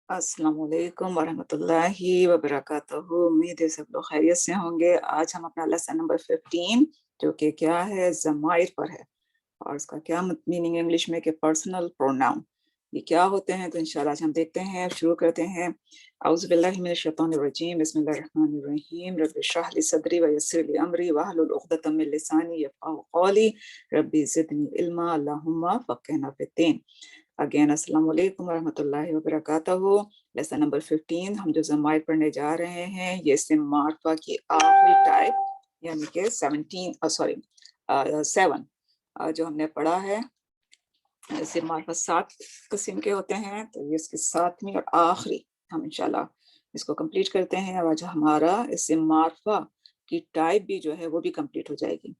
अस्सलाम वालेकुम वरहमतुल्लाहि वबरकातुहू। उम्मीद है सब लोग खैरियत से होंगे। आज हम अपना लेसन नंबर 15 जो कि क्या है ज़माइर पर है और इसका क्या मीनिंग इंग्लिश में कि पर्सनल प्रोनाउन ये क्या होते हैं, तो इंशाल्लाह आज हम देखते हैं। शुरू करते हैं। औज़ु बिल्लाहि मिनश शैतानिर रजीम बिस्मिल्लाहिर रहमानिर रहीम रब्बि इश्रह ली सदरी व यस्सिर ली अमरी वहलुल उक़दतम मिन लिसानी यफ़क़हू क़ौली रब्बी ज़िदनी इल्मा अल्लाहुम्मा फ़क़्हिना फ़िद्दीन। अगेन अस्सलाम वालेकुम वरहमतुल्लाहि वबरकातुहू। लेसन नंबर 15 हम जो ज़माइर पढ़ने जा रहे हैं ये इस्म मार्फा की आखिरी टाइप यानी कि 7 जो हमने पढ़ा है। इस्म मार्फा 7 किस्म के होते हैं, तो ये इसकी 7वीं और आखिरी हम इंशाल्लाह इसको कंप्लीट करते हैं। और आज हमारा इस्म मार्फा की टाइप भी जो है वो भी कंप्लीट हो जाएगी।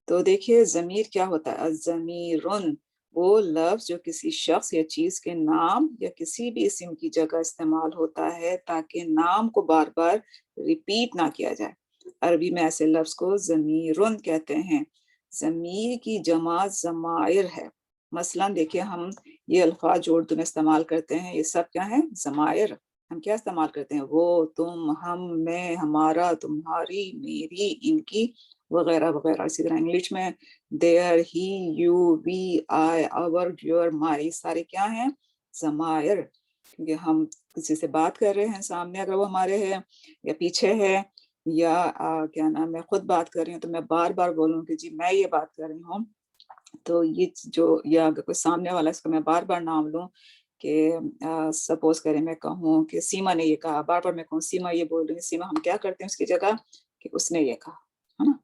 तो देखिए ज़मीर क्या होता है। ज़मीरुन वो लफ्ज़ जो किसी शख्स या चीज़ के नाम या किसी भी इस्म की जगह इस्तेमाल होता है ताकि नाम को बार बार रिपीट ना किया जाए। अरबी में ऐसे लफ्ज़ को ज़मीरुन कहते हैं। ज़मीर की जमा ज़माइर है। मसलन देखिए हम ये अल्फाज जो उर्दू में इस्तेमाल करते हैं ये सब क्या है ज़माइर। हम क्या इस्तेमाल करते हैं, वो, तुम, हम, मैं, हमारा, तुम्हारी, मेरी, इनकी वगैरह वगैरह। इसी तरह इंग्लिश में there, he, you, we, I, our, your, my सारे क्या हैं ज़माइर। क्योंकि हम किसी से बात कर रहे हैं सामने अगर वो हमारे है या पीछे है या क्या नाम है खुद बात कर रही हूँ तो मैं बार बार बोलूँ कि जी मैं ये बात कर रही हूँ, तो ये जो या अगर कोई सामने वाला इसको मैं बार बार नाम लूँ कि सपोज करें मैं कहूँ कि सीमा ने ये कहा, बार बार मैं कहूँ सीमा ये बोल रही है, सीमा हम क्या करते हैं उसकी जगह कि उसने ये कहा, है ना,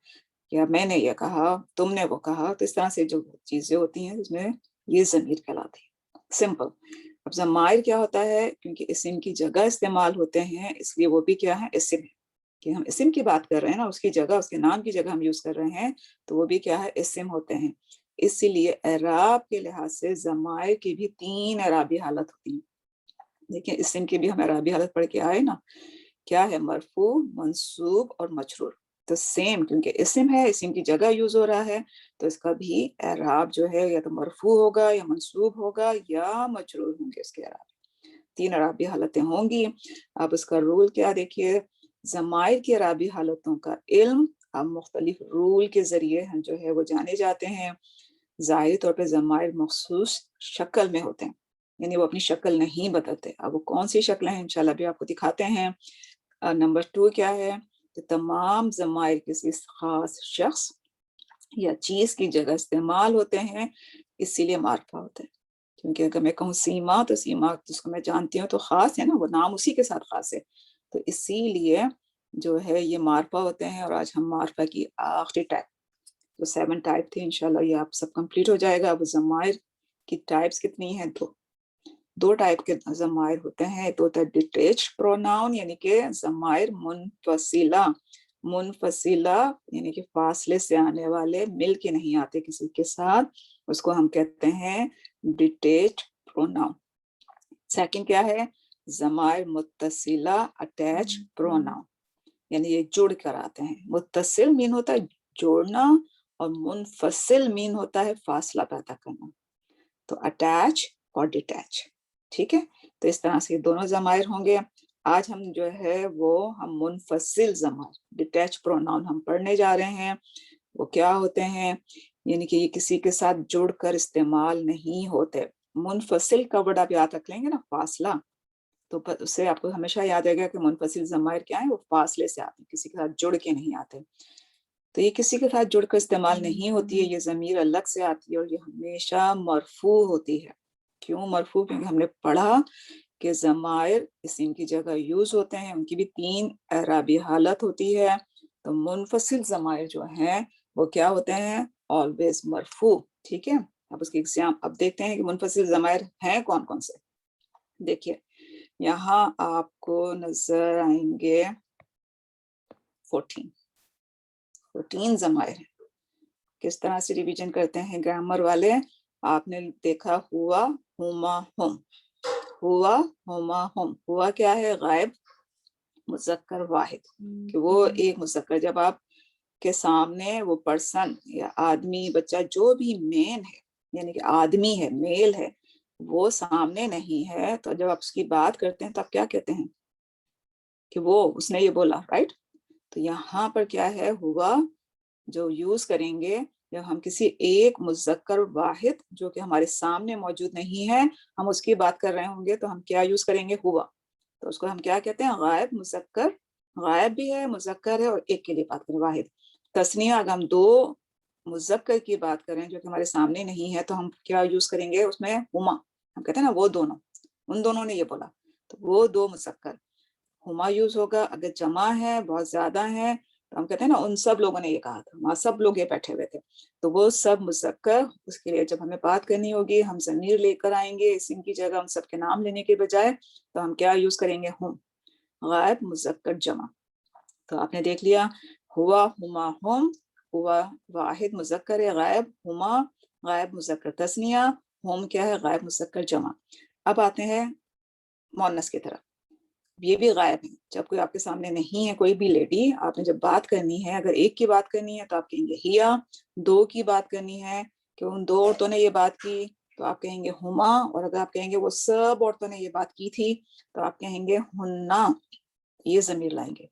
या मैंने ये कहा, तुमने वो कहा। तो इस तरह से जो चीजें होती हैं उसमें ये ज़मीर कहलाती है। सिंपल। अब ज़माइर क्या होता है, क्योंकि इस्म की जगह इस्तेमाल होते हैं इसलिए वो भी क्या है इस्म है। कि हम इस्म की बात कर रहे हैं ना, उसकी जगह उसके नाम की जगह हम यूज कर रहे हैं तो वो भी क्या है इस्म होते हैं। इसीलिए एराब के लिहाज से ज़माइर की भी 3 एराबी हालत होती है। देखिए इस्म की भी हम एराबी हालत पढ़ के आए ना, क्या है मरफू, मंसूब और मजरूर। तो सेम, क्योंकि इस्म है इस्म की जगह यूज हो रहा है तो इसका भी एराब जो है या तो मरफू होगा या मंसूब होगा या मजरूर होंगे। इसके एराब 3 एराबी हालतें होंगी। अब इसका रूल क्या देखिए, ज़माइर की एराबी हालतों का इल्म अब मुख्तलिफ रूल के जरिए हम जो है वो जाने जाते हैं। ज़ाहिर तौर पे ज़माइर मखसूस शक्ल में होते हैं, यानी वो अपनी शक्ल नहीं बदलते। अब वो कौन सी शक्ल है इंशाल्लाह भी आपको दिखाते हैं। नंबर 2 क्या है कि तमाम ज़माइर किसी खास शख्स या चीज की जगह इस्तेमाल होते हैं, इसीलिए मार्फा होता है। क्योंकि अगर मैं कहूँ सीमा तो सीमा जिसको मैं जानती हूँ तो खास है ना, वो नाम उसी के साथ खास है। तो इसीलिए जो है ये मार्फा होते हैं। और आज हम मार्फा की आखिरी टाइप, तो 7 टाइप थी, इंशाल्लाह ये आप सब कंप्लीट हो जाएगा। अब ज़माइर की टाइप्स कितनी हैं, तो 2 टाइप के ज़माइर होते हैं। एक होता है डिटैच्ड प्रोनाउन यानी कि ज़माइर मुनफसिला। मुनफसिला यानी कि फासले से आने वाले, मिल के नहीं आते किसी के साथ, उसको हम कहते हैं डिटैच्ड प्रोनाउन। सेकंड क्या है, ज़माइर मुत्तसिला अटैच प्रोनाउन, यानी ये जुड़ कर आते हैं। मुत्तसिल मीन होता है जोड़ना और मुनफसिल मीन होता है फासला पैदा करना। तो अटैच और डिटैच, ठीक है। तो इस तरह से दोनों ज़माइर होंगे। आज हम जो है वो हम मुनफसिल ज़माइर डिटैच प्रोनाउन हम पढ़ने जा रहे हैं। वो क्या होते हैं, यानी कि ये किसी के साथ जुड़कर इस्तेमाल नहीं होते। मुनफसिल का वर्ड आप याद रख लेंगे ना, फासला, तो उससे आपको हमेशा याद आएगा कि मुनफसिल ज़माइर क्या है, वो फासले से आते हैं, किसी के साथ जुड़ के नहीं आते। तो ये किसी के साथ जुड़कर इस्तेमाल नहीं होती है, ये ज़मीर अलग से आती है और ये हमेशा मरफू होती है। क्यों मरफू, क्योंकि हमने पढ़ा कि ज़माइर इस्म की जगह यूज होते हैं, उनकी भी 3 एराबी हालत होती है। तो मुनफसिल ज़माइर जो हैं वो क्या होते हैं, ऑलवेज मरफू, ठीक है। अब उसके एग्जाम अब देखते हैं कि मुनफसिल ज़माइर हैं कौन कौन से। देखिए यहाँ आपको नजर आएंगे 14 ज़माइर हैं। किस तरह से रिवीजन करते हैं ग्रामर वाले, आपने देखा हुआ, हुमा, हुम, हुआ, हुमा, हुम। हुआ क्या है, गायब मुज़क्कर वाहिद, कि वो एक मुज़क्कर, जब आप के सामने वो पर्सन या आदमी, बच्चा, जो भी मेन है यानी कि आदमी है, मेल है, وہ سامنے نہیں ہے، تو جب آپ اس کی بات کرتے ہیں تو آپ کیا کہتے ہیں کہ وہ اس نے یہ بولا، رائٹ؟ تو یہاں پر کیا ہے، ہوا جو یوز کریں گے جب ہم کسی ایک مذکر واحد جو کہ ہمارے سامنے موجود نہیں ہے، ہم اس کی بات کر رہے ہوں گے، تو ہم کیا یوز کریں گے، ہوا. تو اس کو ہم کیا کہتے ہیں، غائب مذکر. غائب بھی ہے، مذکر ہے، اور ایک کے لیے بات کریں واحد. تسنیہ اگر ہم دو مذکر کی بات کریں جو کہ ہمارے سامنے نہیں ہے، تو ہم کیا یوز کریں گے اس میں، ہما. ہم کہتے ہیں نا وہ دونوں، ان دونوں نے یہ بولا، تو وہ دو مذکر ہما یوز ہوگا. اگر جمع ہے، بہت زیادہ ہے، تو ہم کہتے ہیں نا ان سب لوگوں نے یہ کہا تھا، وہاں سب لوگ یہ بیٹھے ہوئے تھے، تو وہ سب مذکر. اس کے لیے جب ہمیں بات کرنی ہوگی، ہم ضمیر لے کر آئیں گے، اسم کی جگہ ہم سب کے نام لینے کے بجائے، تو ہم کیا یوز کریں گے، ہم. غائب مذکر جمع. تو آپ نے دیکھ لیا، ہوا، ہما، ہم. ہوا واحد مذکر ہے، غائب. ہما غائب مذکر تثنیہ. ہم کیا ہے، غائب مذکر جمع. اب آتے ہیں مؤنث کی طرف. یہ بھی غائب ہے. جب کوئی آپ کے سامنے نہیں ہے، کوئی بھی لیڈی، آپ نے جب بات کرنی ہے، اگر ایک کی بات کرنی ہے تو آپ کہیں گے ہیا. دو کی بات کرنی ہے کہ ان دو عورتوں نے یہ بات کی، تو آپ کہیں گے ہما. اور اگر آپ کہیں گے وہ سب عورتوں نے یہ بات کی تھی، تو آپ کہیں گے ہننا. یہ ضمیر لائیں گے.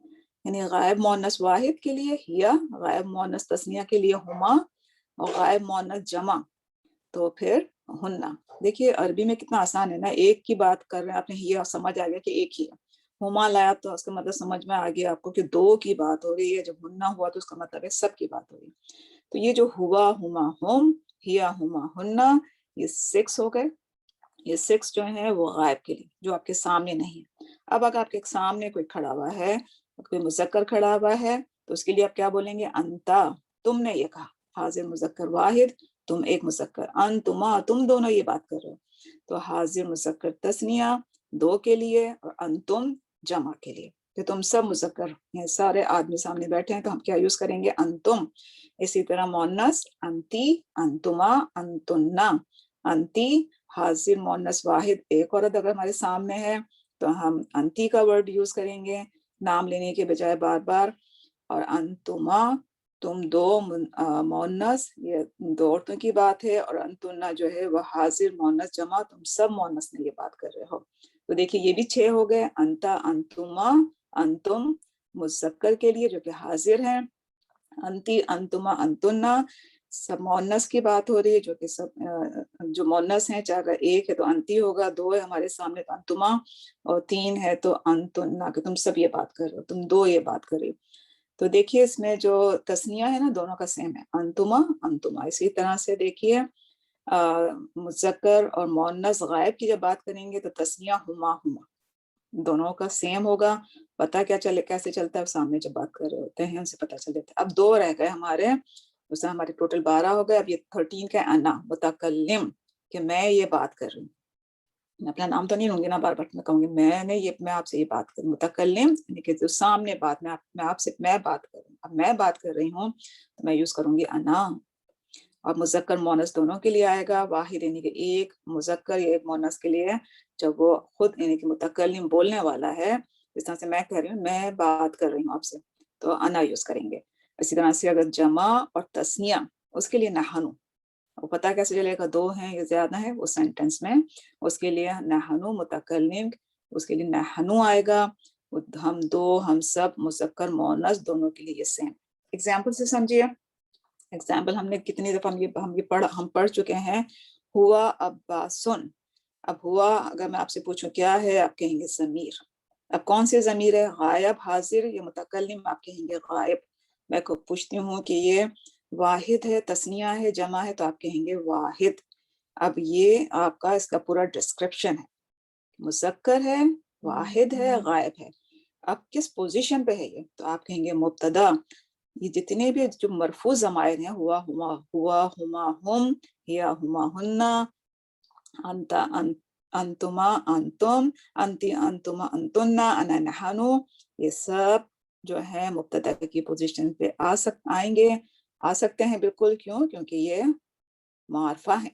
یعنی غائب مؤنث واحد کے لیے ہیا، غائب مؤنث تثنیہ کے لیے ہما، اور غائب مؤنث جمع تو پھر ہننا. دیکھیے عربی میں کتنا آسان ہے نا، ایک کی بات کر رہے ہیں، آپ نے ہیا سمجھ آ گیا کہ ایک ہی ہے. ہما لایا تو اس کا مطلب سمجھ میں آ گیا آپ کو کہ دو کی بات ہو رہی ہے. جب ہننا ہوا تو اس کا مطلب ہے سب کی بات ہو رہی ہے. تو یہ جو ہوا، ہما، ہم، ہیا، ہما، ہننا، یہ 6 ہو گئے. یہ 6 جو ہیں وہ غائب کے لیے، جو آپ کے سامنے نہیں ہے. اب اگر آپ کے سامنے کوئی کھڑا ہوا ہے، کوئی مذکر کھڑا ہوا ہے، تو اس کے لیے آپ کیا بولیں گے، انتا، تم نے یہ کہا. حاضر مذکر واحد، تم ایک مذکر. انتما، تم دونوں یہ بات کر رہے ہو. تو حاضر مذکر تثنیہ دو کے لیے، اور انتم جمع کے لیے، کہ تم سب مذکر ہیں، سارے آدمی سامنے بیٹھے ہیں، تو ہم کیا یوز کریں گے، انتم. اسی طرح مؤنث انتی، انتما، انتنا. انتی حاضر مؤنث واحد ایک عورت اگر ہمارے سامنے ہے، تو ہم انتی کا ورڈ یوز کریں گے نام لینے کے بجائے بار بار. اور انتما، تم دو مؤنث، یہ دو عورتوں کی بات ہے. اور انتنا جو ہے وہ حاضر مؤنث جمع، تم سب مؤنث نے یہ بات کر رہے ہو. تو دیکھیے یہ بھی 6 ہو گئے. انتا، انتما، انتم مذکر کے لیے جو کہ حاضر ہیں. انتی، انتما، انتنا سب مؤنث کی بات ہو رہی ہے، جو کہ سب جو مؤنث ہیں، چاہے اگر ایک ہے تو انتی ہوگا، دو ہے ہمارے سامنے تو انتما، اور 3 ہے تو انتنا، کہ تم سب یہ بات کر رہے ہو، تم دو یہ بات کر رہے ہو. تو دیکھیے اس میں جو تثنیہ ہے نا، دونوں کا سیم ہے، انتما، انتما. اسی طرح سے دیکھیے مذکر اور مؤنث غائب کی جب بات کریں گے تو تثنیہ ہما، ہما دونوں کا سیم ہوگا. پتہ کیا چلے کیسے چلتا ہے، سامنے جب بات کر رہے ہوتے ہیں ان سے پتہ چل جاتا ہے. اب 2 رہ گئے ہمارے، اس میں ہمارے ٹوٹل 12 ہو گئے. اب یہ 13 کا انا متکلم، کہ میں یہ بات کر رہی ہوں. میں اپنا نام تو نہیں لوں گی نا بار بار، میں کہوں گی میں آپ سے یہ بات کروں. متکلم یعنی کہ جو سامنے بات، میں آپ سے میں بات کر رہی ہوں. اب میں بات کر رہی ہوں تو میں یوز کروں گی انا. اور مذکر مؤنث دونوں کے لیے آئے گا. واحد یعنی کہ ایک مذکر یا ایک مؤنث کے لیے جب وہ خود یعنی کہ متکلم بولنے والا ہے، جس طرح سے میں کہہ رہی ہوں میں بات کر رہی ہوں آپ سے، تو انا یوز کریں گے. اسی طرح سے اگر جمع اور تثنیہ، اس کے لیے نحنو. وہ پتہ کیسے چلے گا 2 ہیں یا زیادہ ہے وہ سینٹنس میں، اس کے لیے نحنو متکلم، اس کے لیے نحنو آئے گا. ہم دو، ہم سب مذکر مؤنث دونوں کے لیے یہ سیم. ایگزامپل سے سمجھیے. ایگزامپل ہم نے کتنی دفعہ ہم پڑھ چکے ہیں. ہوا عباسن. اب ہوا اگر میں آپ سے پوچھوں کیا ہے، آپ کہیں گے ضمیر. اب کون سی ضمیر ہے، غائب، حاضر یا متکلم، آپ کہیں گے غائب. میں پوچھتی ہوں کہ یہ واحد ہے، تثنیہ ہے، جمع ہے، تو آپ کہیں گے واحد. اب یہ آپ کا اس کا پورا ڈسکرپشن ہے. مذکر ہے، واحد ہے، غائب ہے. اب کس پوزیشن پہ ہے یہ، تو آپ کہیں گے مبتدا. یہ جتنے بھی جو مرفوع ضمائر ہیں، ہوا، ہما، ہم، ہیا، ہما، ہننا، انتا، انتما، انتم، انتی، انتما، انتنا، انا، نحنو، یہ سب جو ہے مبتدا کی پوزیشن پہ آ سکتے ہیں بالکل. کیونکہ یہ معرفہ ہے.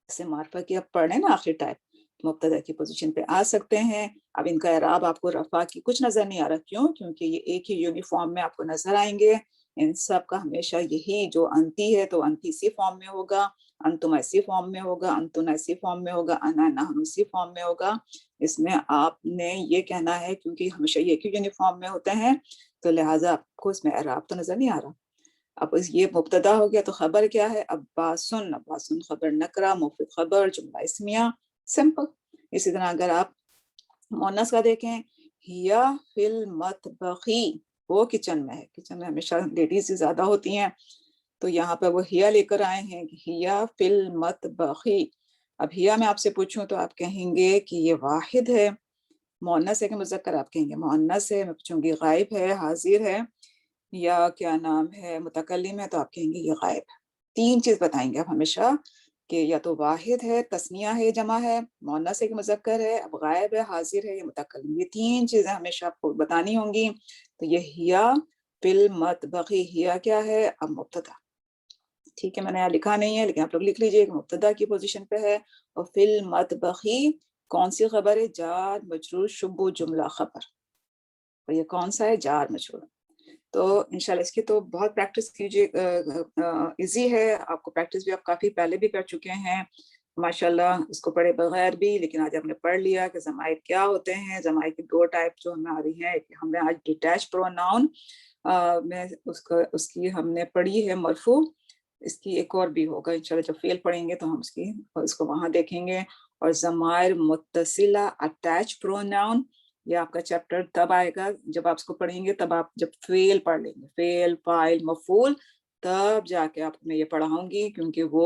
اسے معرفہ کی اب پڑھیں نا آخری ٹائپ، مبتدا کی پوزیشن پہ آ سکتے ہیں. اب ان کا اعراب آپ کو رفع کی کچھ نظر نہیں آ رہا. کیونکہ یہ ایک ہی یونیفارم میں آپ کو نظر آئیں گے. इन सब का हमेशा यही जो अंती है तो अंती इसी फॉर्म में होगा, अंतुम ऐसी फॉर्म में होगा, अंतुन ऐसी फॉर्म में होगा, अना नहनु इसी फॉर्म में होगा। इसमें आपने ये कहना है क्योंकि हमेशा ये क्यों यूनिफॉर्म में होते हैं तो लिहाजा आपको इसमें एराब तो नजर नहीं आ रहा। अब ये मुब्तदा हो गया तो खबर क्या है, अब्बासुन, अब्बासुन खबर नकरा, मुफिद खबर, जुमला इस्मिया, सिंपल। इसी तरह अगर आप मुअन्नस का देखें, हिया फिल मतबखी, वो किचन में है, किचन में हमेशा लेडीज ज्यादा होती हैं तो यहाँ पे वो हिया लेकर आए हैं, हिया फिल मतबखी। अब हिया मैं आपसे पूछूं तो आप कहेंगे कि ये वाहिद है, मुअन्नस है कि मुज़क्कर, आप कहेंगे मुअन्नस है। मैं पूछूंगी गायब है, हाजिर है, या क्या नाम है मुतकल्लिम है, तो आप कहेंगे ये गायब है। तीन चीज बताएंगे आप हमेशा कि या तो वाहिद है, तस्निया है, जमा है, मुअन्नस है कि मुज़क्कर है, अब गायब है, हाजिर है, या मुतकल्लिम। ये तीन चीजें हमेशा आपको बतानी होंगी। तो ये हिया फिल मतबखी, हिया क्या है, अब मुब्तदा, ठीक है, मैंने यहाँ लिखा नहीं है लेकिन आप लोग लिख लीजिए कि मुब्तदा की पोजीशन पे है। और फिल मतबखी कौन सी खबर है, जार मजरूर शुबु जुमला खबर। और ये कौन सा है, जार मजरूर। तो इंशाल्लाह इसकी तो बहुत प्रैक्टिस कीजिए, इजी है, आपको प्रैक्टिस भी आप काफी पहले भी कर चुके हैं माशाल्लाह, इसको पढ़े बगैर भी। लेकिन आज आपने पढ़ लिया कि ज़माइर क्या होते हैं, ज़माइर की दो टाइप जो हमें आ रही है। हमने आज डिटैच प्रोनाउन में उसकी हमने पढ़ी है मरफू, इसकी एक और भी होगा इंशाल्लाह, जब फेल पढ़ेंगे तो हम इसको वहां देखेंगे। और ज़माइर मुत्तसिला अटैच प्रोनाउन, ये आपका चैप्टर तब आएगा जब आप इसको पढ़ेंगे, तब आप जब फेल पढ़ लेंगे, फेल फाइल मफूल, तब जाके आपको मैं ये पढ़ाऊंगी, क्योंकि वो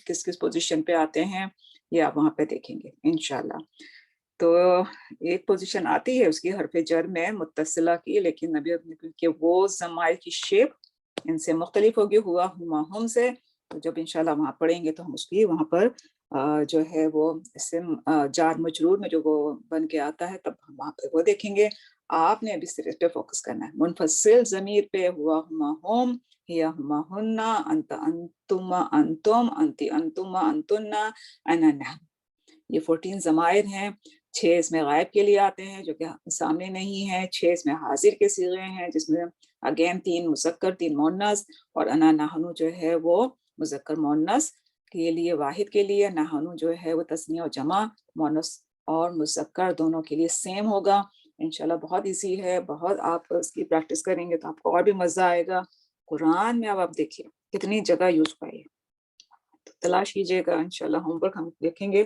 किस किस पोजीशन पे आते हैं ये आप वहां पे देखेंगे इंशाल्लाह। तो एक पोजीशन आती है उसकी हरफ जर में मुत्तसिला की, लेकिन अभी क्योंकि वो ज़माइर की शेप इनसे मुख्तलिफ होगी, हुआ हुमा हम से, तो जब इंशाल्लाह वहां पढ़ेंगे तो हम उसकी वहां पर जो है वो इस्म जार मजरूर में जो वो बन के आता है, तब हम वहां पे वो देखेंगे। आपने अभी सिर्फ पे फोकस करना है, मुनफसिल ज़मीर पे, हुआ हुमा हम, हिया हुमा हुन्ना, अंत अंतुमा अंतुम, अंति अंतुमा अंतुन्ना, अना नहन। ये 14 ज़माइर हैं। 6 इसमें गायब के लिए आते हैं जो कि सामने नहीं है, 6 इसमें हाजिर के सीगे हैं जिसमें अगेन 3 मुज़क्कर 3 मुअन्नस, और अना नहनु जो है वो मुज़क्कर मुअन्नस के लिए, वाहिद के लिए, नहनु जो है वो तस्निया और जमा, मुअन्नस और मुज़क्कर दोनों के लिए सेम होगा। इंशाल्लाह बहुत इजी है, बहुत आप इसकी प्रैक्टिस करेंगे तो आपको और भी मजा आएगा। कुरान में अब आप देखिए कितनी जगह यूज पाई है, तो तलाश कीजिएगा, इंशाल्लाह होमवर्क हम देखेंगे,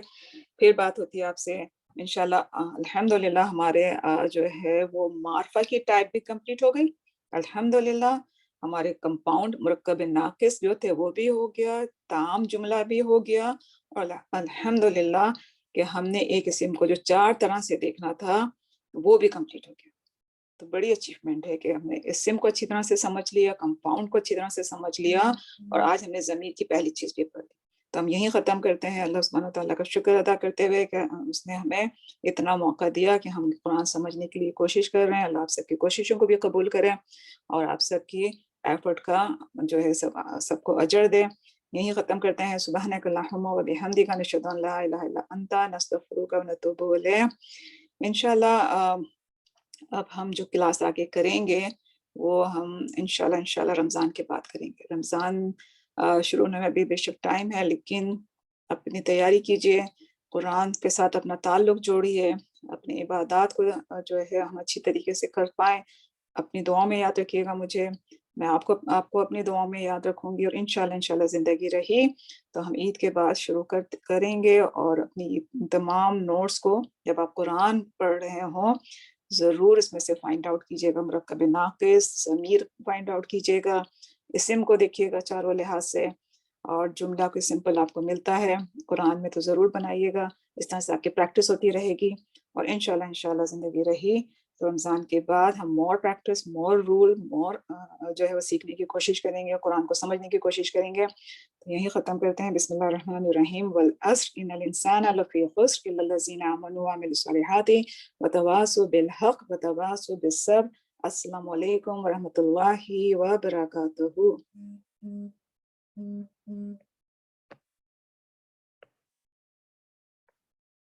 फिर बात होती है आपसे इंशाल्लाह। अल्हम्दुलिल्लाह हमारे जो है वो मार्फा की टाइप भी कंप्लीट हो गई अल्हम्दुलिल्लाह। हमारे कंपाउंड मुरक्कब नाकिस जो थे वो भी हो गया, ताम जुमला भी हो गया, और अल्हम्दुलिल्लाह कि हमने एक इस्म को जो 4 तरह से देखना था वो भी कंप्लीट हो गया। तो बड़ी अचीवमेंट है कि हमने इस्म को अच्छी तरह से समझ लिया, कंपाउंड को अच्छी तरह से समझ लिया, और आज हमने ज़मीर की पहली चीज भी पढ़ ली। तो हम यहीं ख़त्म करते हैं, अल्लाह सुब्हानहू व तआला का शुक्र अदा करते हुए कि उसने हमें इतना मौका दिया कि हम कुरान समझने के लिए कोशिश कर रहे हैं। अल्लाह आप सबकी कोशिशों को भी कबूल करें और आप सबकी एफर्ट का जो है सबको अजर दे। यहीं ख़त्म करते हैं। सुब्हानक अल्लाहुम्मा व बिहम्दिका नशहदु अन ला इलाहा इल्ला अंता नस्तगफिरुका व नतूबु इलैक। इंशाल्लाह अब हम जो क्लास आगे करेंगे वो हम इंशाल्लाह रमज़ान के बाद करेंगे। रमज़ान शुरू होने में अभी बेशक टाइम है, लेकिन अपनी तैयारी कीजिए, कुरान के साथ अपना ताल्लुक जोड़िए, अपनी इबादत को जो है हम अच्छी तरीके से कर पाएँ। अपनी दुआ में याद रखिएगा मुझे, मैं आपको अपनी दुआ में याद रखूंगी, और इंशाल्लाह ज़िंदगी रही तो हम ईद के बाद शुरू करेंगे। और अपनी तमाम नोट्स को जब आप कुरान पढ़ रहे हों ज़रूर इसमें से फाइंड आउट कीजिएगा, मुरक्कब नाक़िस ज़मीर फाइंड आउट कीजिएगा, इस्म को देखिएगा चारों लिहाज से, और जुमला कोई सिंपल आपको मिलता है कुरान में तो ज़रूर बनाइएगा। इस तरह से आपकी प्रैक्टिस होती रहेगी, और इंशाल्लाह ज़िंदगी रही तो रमज़ान के बाद हम मोर प्रैक्टिस, मोर रूल, मोर जो है वो सीखने की कोशिश करेंगे, कुरान को समझने की कोशिश करेंगे। तो यहीं ख़त्म करते हैं। बिस्मिल्लाहिर्रहमानिर्रहीम, वल अस्र इन्नल इंसाना लफ़ी खुस्र इल्लल्लज़ीना आमनू व अमिलुस सॉलिहाति व तवासौ बिल हक़ व तवासौ बिस सब्र। अस्सलामु अलैकुम व रहमतुल्लाहि व बरकातुहू।